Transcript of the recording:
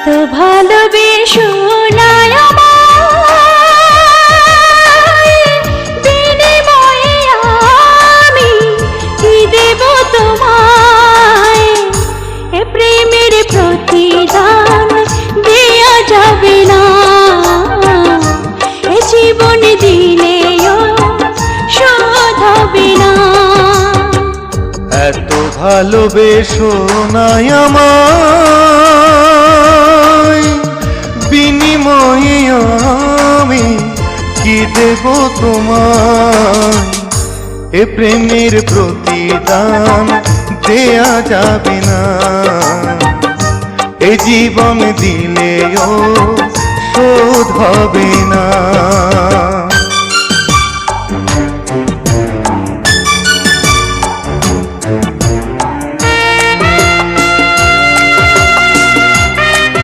ভালোবেসো না আমায়, বিনিময়ে আমি কি দেব তোমায়? এ প্রেমের প্রতিদান দেয়া যাবে না, এ জীবন দিলেও শোধ হবে না। এত ভালোবেসো না আমায়, বিনিময়ে আমি কি দেব তোমায়? এ প্রেমের প্রতিদান দেয়া যাবে না, এ জীবন দিলেও শোধ হবে না।